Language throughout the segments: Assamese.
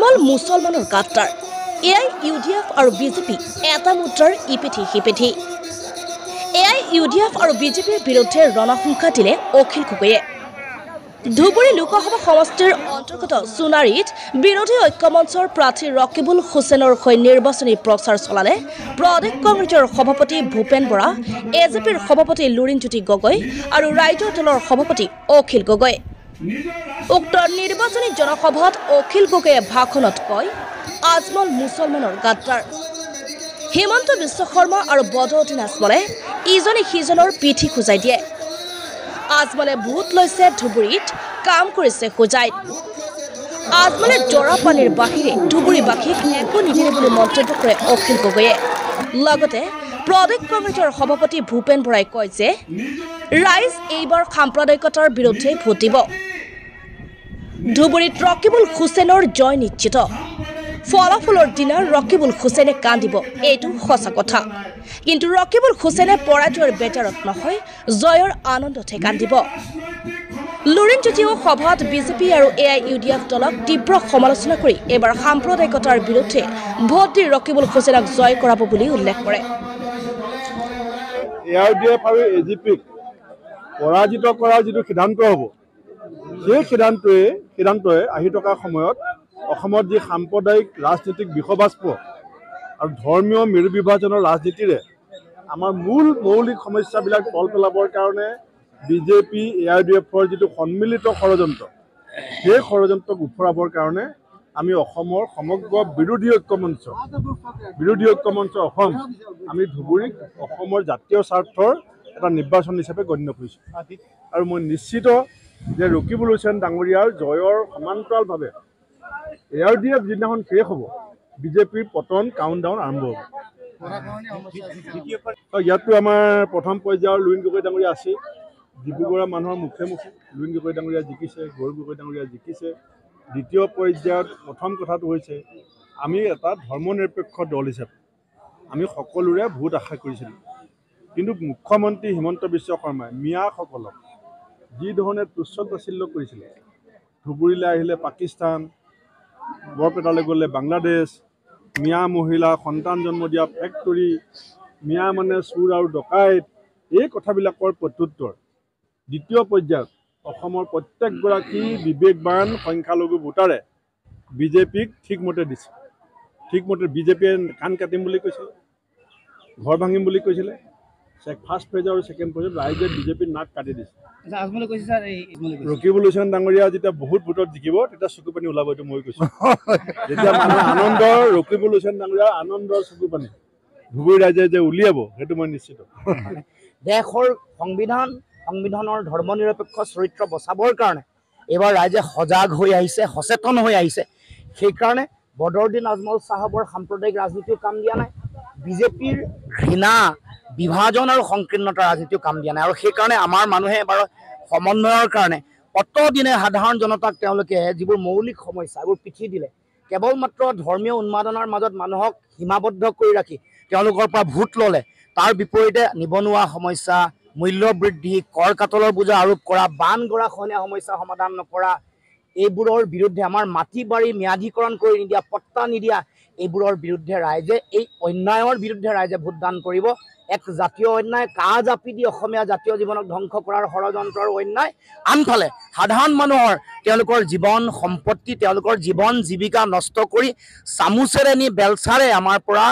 আজমল মুছলমানৰ গাদ্দাৰ AIUDF আৰু বিজেপি এটা মুদ্ৰাৰ ইপিঠি সিপিঠি AIUDF আৰু বিজেপিৰ বিৰুদ্ধে ৰণসংখ্যা দিলে অখিল গগৈয়ে ধুবুৰী লোকসভা সমষ্টিৰ অন্তৰ্গত সোণাৰীত বিৰোধী ঐক্যমঞ্চৰ প্ৰাৰ্থী ৰকিবুল হুছেইনৰ হৈ নিৰ্বাচনী প্ৰচাৰ চলালে প্ৰদেশ কংগ্ৰেছৰ সভাপতি ভূপেন বৰা এজেপিৰ সভাপতি লুৰিণজ্যোতি গগৈ আৰু ৰাইজৰ দলৰ সভাপতি অখিল গগৈ উক্ত নিৰ্বাচনী জনসভাত অখিল গগৈয়ে ভাষণত কয় আজমল মুছলমানৰ গাদ্দাৰ হিমন্ত বিশ্ব শৰ্মা আৰু বদৰুদ্দিন আজমলে ইজনে সিজনৰ পিঠি খুজাই দিয়ে আজমলে ভোট লৈছে ধুবুৰীত কাম কৰিছে হোজাইত আজমলে জৰা পানীৰ বাহিৰে ধুবুৰীবাসীক একো নিদিলে বুলি মন্তব্য কৰে অখিল গগৈয়ে লগতে প্ৰদেশ কংগ্ৰেছৰ সভাপতি ভূপেন বৰাই কয় যে ৰাইজ এইবাৰ সাম্প্ৰদায়িকতাৰ বিৰুদ্ধে ভোট দিব ধুবুৰীত ৰকিবুল হুছেইনৰ জয় নিশ্চিত ফলাফলৰ দিনা ৰকিবুল হুছেইনে কান্দিব এইটো সঁচা কথা কিন্তু ৰকিবুল হুছেইনে পৰাজয়ৰ বেজাৰত নহয় জয়ৰ আনন্দতে কান্দিব লুৰিণজ্যোতিও সভাত বিজেপি আৰু AIUDF দলক তীব্ৰ সমালোচনা কৰি এবাৰ সাম্প্ৰদায়িকতাৰ বিৰুদ্ধে ভোট দি ৰকিবুল হুছেইনক জয় কৰাব বুলি উল্লেখ কৰে AIUDF আৰু AGPক পৰাজিত কৰাৰ যিটো সিদ্ধান্ত হ'ব সেই সিদ্ধান্তই আহি থকা সময়ত অসমত যি সাম্প্ৰদায়িক ৰাজনীতিক বিষবাস্প আৰু ধৰ্মীয় মেৰু বিভাজনৰ ৰাজনীতিৰে আমাৰ মূল মৌলিক সমস্যাবিলাক তল পেলাবৰ কাৰণে বিজেপি AIUDFৰ যিটো সন্মিলিত ষড়যন্ত্ৰ সেই ষড়যন্ত্ৰক উফৰাবৰ কাৰণে আমি অসমৰ সমগ্ৰ বিৰোধী ঐক্যমঞ্চ অসম আমি ধুবুৰীক অসমৰ জাতীয় স্বাৰ্থৰ এটা নিৰ্বাচন হিচাপে গণ্য কৰিছোঁ আৰু মই নিশ্চিত যে ৰকিবুল হুছেইন ডাঙৰীয়াৰ জয়ৰ সমান্তৰালভাৱে AIUDF যিদিনাখন শেষ হ'ব বিজেপিৰ পতন কাউণ্টডাউন আৰম্ভ হ'ব ইয়াতো আমাৰ প্ৰথম পৰ্যায়ৰ লুৰিণ গগৈ ডাঙৰীয়া আছে ডিব্ৰুগড়ৰ মানুহৰ মুখে লুৰিণ গগৈ ডাঙৰীয়া জিকিছে গৌৰৱ গগৈ ডাঙৰীয়া জিকিছে দ্বিতীয় পৰ্যায়ত প্ৰথম কথাটো হৈছে আমি এটা ধৰ্মনিৰপেক্ষ দল হিচাপে আমি সকলোৰে ভোট আশা কৰিছিলোঁ কিন্তু মুখ্যমন্ত্ৰী হিমন্ত বিশ্ব শৰ্মাই মিয়াসকলক যি ধৰণে তুচ্ছ তাচ্ছিল্য কৰিছিলে ধুবুৰীলৈ আহিলে পাকিস্তান বৰপেটালৈ গ'লে বাংলাদেশ মিয়া মহিলা সন্তান জন্ম দিয়া ফেক্টৰী মিয়া মানে চুৰ আৰু ডকাইত এই কথাবিলাকৰ প্ৰত্যুত্তৰ দ্বিতীয় পৰ্যায়ত অসমৰ প্ৰত্যেকগৰাকী বিবেকবান সংখ্যালঘু ভোটাৰে বিজেপিক ঠিকমতে দিছে ঠিকমতে বিজেপিয়ে কাণ কাটিম বুলি কৈছিলে ঘৰ ভাঙিম বুলি কৈছিলে ফাৰ্ষ্ট ফেজ আৰু ছেকেণ্ড ফেজত ৰাইজে বিজেপিৰ নাক কাটি দিছে ৰকিবুল হুছেইন ডাঙৰীয়া যেতিয়া বহুত ভোটত জিকিব তেতিয়া চকু পানী ওলাব এইটো মই কৈছোঁ যেতিয়া মানুহ আনন্দৰ ৰকিবুল হুছেইন ডাঙৰীয়াৰ আনন্দৰ চকু পানী ধুবুৰী ৰাইজে যে উলিয়াব সেইটো মই নিশ্চিত দেশৰ সংবিধানৰ ধৰ্মনিৰপেক্ষ চৰিত্ৰ বচাবৰ কাৰণে এইবাৰ ৰাইজে সজাগ হৈ আহিছে সচেতন হৈ আহিছে সেইকাৰণে বদৰুদ্দিন আজমল চাহাবৰ সাম্প্ৰদায়িক ৰাজনীতিও কাম দিয়া নাই বিজেপিৰ ঘৃণা বিভাজন আৰু সংকীৰ্ণতাৰ ৰাজনীতিও কাম দিয়া নাই আৰু সেইকাৰণে আমাৰ মানুহে এবাৰ সমন্বয়ৰ কাৰণে অতদিনে সাধাৰণ জনতাক তেওঁলোকে যিবোৰ মৌলিক সমস্যা এইবোৰ পিঠি দিলে কেৱল মাত্ৰ ধৰ্মীয় উন্মাদনাৰ মাজত মানুহক সীমাবদ্ধ কৰি ৰাখি তেওঁলোকৰ পৰা ভোট ল'লে তাৰ বিপৰীতে নিবনুৱা সমস্যা মূল্য বৃদ্ধি কৰ কাটলৰ বোজা আৰোপ কৰা বান গৰাখহনীয়া সমস্যা সমাধান নকৰা এইবোৰৰ বিৰুদ্ধে আমাৰ মাটি বাৰী ম্যাদীকৰণ কৰি নিদিয়া পট্টা নিদিয়া এইবোৰৰ বিৰুদ্ধে ৰাইজে এই অন্যায়ৰ বিৰুদ্ধে ৰাইজে ভোটদান কৰিব এক জাতীয় অন্যায় কাহ জাপি দি অসমীয়া জাতীয় জীৱনক ধ্বংস কৰাৰ ষড়যন্ত্ৰৰ অন্যায় আনফালে সাধাৰণ মানুহৰ তেওঁলোকৰ জীৱন সম্পত্তি তেওঁলোকৰ জীৱন জীৱিকা নষ্ট কৰি চামুচেৰে নি বেলচাৰে আমাৰ পৰা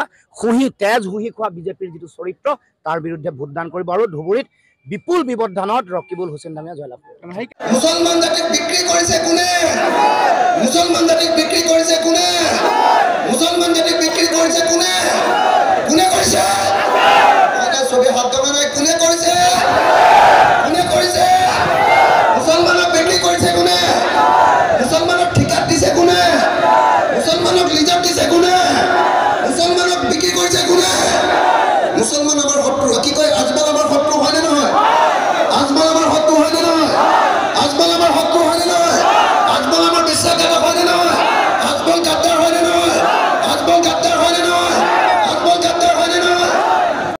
তেজ শুহি খোৱা বিজেপিৰ যিটো চৰিত্ৰ তাৰ বিৰুদ্ধে ভোটদান কৰিব আৰু ধুবুৰীত বিপুল বিবৰ্ধনত ৰকিবুল হুছেইন ডাঙৰীয়া জয়লাভ কৰিব মুছলমান জাতিক বিক্ৰী কৰিছে কোনে মুছলমান জাতিক বিক্ৰী কৰিছে কোনে মুছলমান জাতিক বিক্ৰী কৰিছে কোনে কোনে কৰিছে ছবি হাত ধৰা নাই কোনে